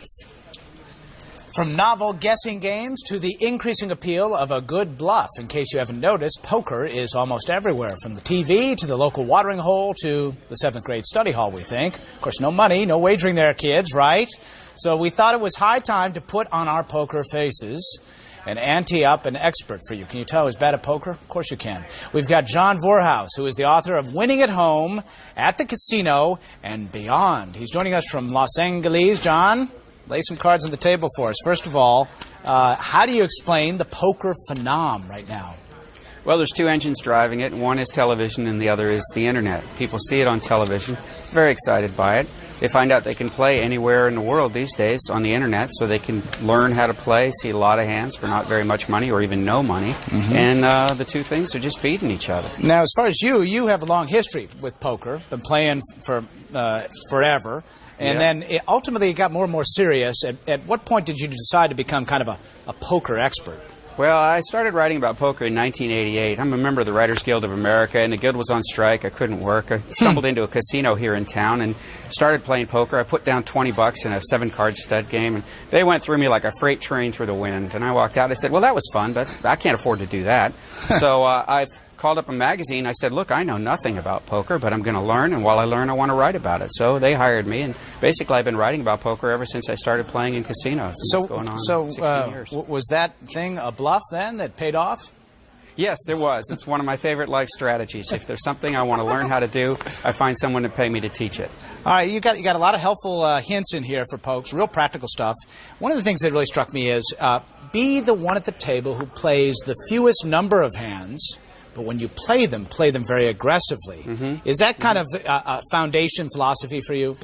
bluffs. From novel guessing games to the increasing appeal of a good bluff. In case you haven't noticed, poker is almost everywhere, from the TV to the local watering hole to the 7th grade study hall, we think. Of course, no money, no wagering there, kids, right? So we thought it was high time to put on our poker faces and ante up an expert for you. Can you tell who's bad at poker? Of course you can. We've got John Vorhaus, who is the author of Winning at Home, At the Casino, and Beyond. He's joining us from Los Angeles. John, lay some cards on the table for us. First of all, how do you explain the poker phenom right now? Well, there's two engines driving it. One is television and the other is the Internet. People see it on television, very excited by it. They find out they can play anywhere in the world these days on the Internet, so they can learn how to play, see a lot of hands for not very much money or even no money. And the two things are just feeding each other. Now, as far as you have a long history with poker, been playing for forever. And then ultimately it got more and more serious. At what point did you decide to become kind of a poker expert? Well, I started writing about poker in 1988. I'm a member of the Writers Guild of America, and the guild was on strike. I couldn't work. I stumbled into a casino here in town and started playing poker. I put down $20 in a 7-card stud game, and they went through me like a freight train through the wind. And I walked out. I said, well, that was fun, but I can't afford to do that. So I called up a magazine. I said, look, I know nothing about poker, but I'm going to learn, and while I learn, I want to write about it. So they hired me, and basically I've been writing about poker ever since I started playing in casinos. So going on 16 years. Was that thing a bluff then that paid off? Yes, it was. It's one of my favorite life strategies. If there's something I want to learn how to do, I find someone to pay me to teach it. All right, you got a lot of helpful hints in here for folks, real practical stuff. One of the things that really struck me is be the one at the table who plays the fewest number of hands, but when you play them very aggressively. Is that kind of a foundation philosophy for you?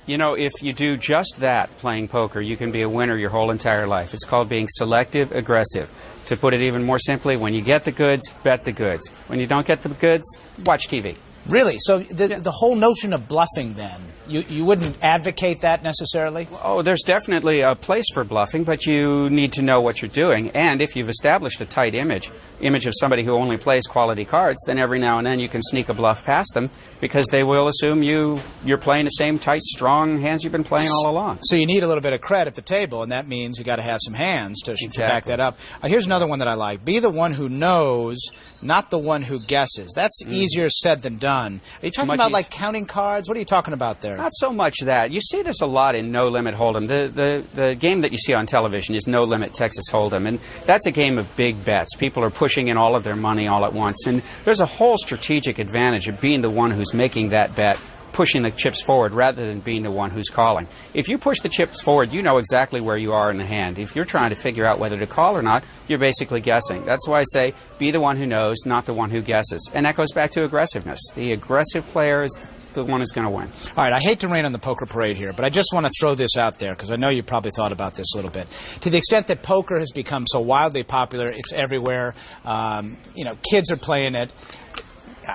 You know, if you do just that, playing poker, you can be a winner your whole entire life. It's called being selective aggressive. To put it even more simply, when you get the goods, bet the goods. When you don't get the goods, watch TV. Really? So the whole notion of bluffing then, you wouldn't advocate that necessarily? Oh, there's definitely a place for bluffing, but you need to know what you're doing. And if you've established a tight image of somebody who only plays quality cards, then every now and then you can sneak a bluff past them because they will assume you're playing the same tight, strong hands you've been playing all along. So you need a little bit of cred at the table, and that means you got to have some hands to back that up. Here's another one that I like. Be the one who knows, not the one who guesses. That's easier said than done. Are you talking about like counting cards? What are you talking about there? Not so much that. You see this a lot in No Limit Hold'em. The game that you see on television is No Limit Texas Hold'em, and that's a game of big bets. People are pushing in all of their money all at once, and there's a whole strategic advantage of being the one who's making that bet, pushing the chips forward rather than being the one who's calling. If you push the chips forward, you know exactly where you are in the hand. If you're trying to figure out whether to call or not, you're basically guessing. That's why I say be the one who knows, not the one who guesses. And that goes back to aggressiveness. The aggressive player is the one who's going to win. All right, I hate to rain on the poker parade here, but I just want to throw this out there because I know you probably thought about this a little bit. To the extent that poker has become so wildly popular, it's everywhere. Kids are playing it.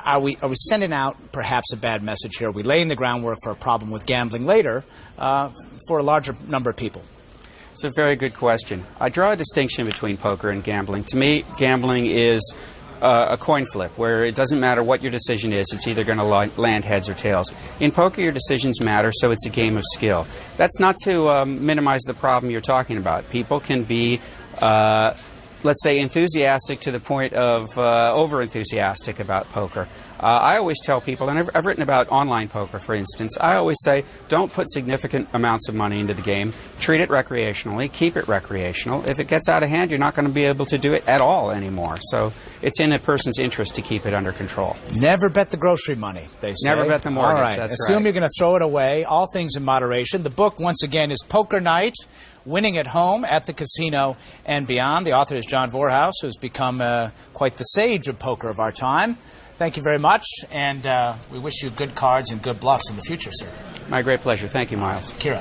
Are we sending out perhaps a bad message here? Are we laying the groundwork for a problem with gambling later for a larger number of people? It's a very good question. I draw a distinction between poker and gambling. To me, gambling is a coin flip where it doesn't matter what your decision is, it's either going to land heads or tails. In poker, your decisions matter, so it's a game of skill. That's not to minimize the problem you're talking about. People can be let's say, enthusiastic to the point of over-enthusiastic about poker. I always tell people, and I've written about online poker, for instance, I always say, don't put significant amounts of money into the game. Treat it recreationally. Keep it recreational. If it gets out of hand, you're not going to be able to do it at all anymore. So it's in a person's interest to keep it under control. Never bet the grocery money, they say. Never bet the mortgage. All right. That's Assume right. You're going to throw it away. All things in moderation. The book, once again, is Poker Night, Winning at Home, At the Casino, and Beyond. The author is John Vorhaus, who's become quite the sage of poker of our time. Thank you very much, and we wish you good cards and good bluffs in the future, sir. My great pleasure. Thank you, Miles. Kira.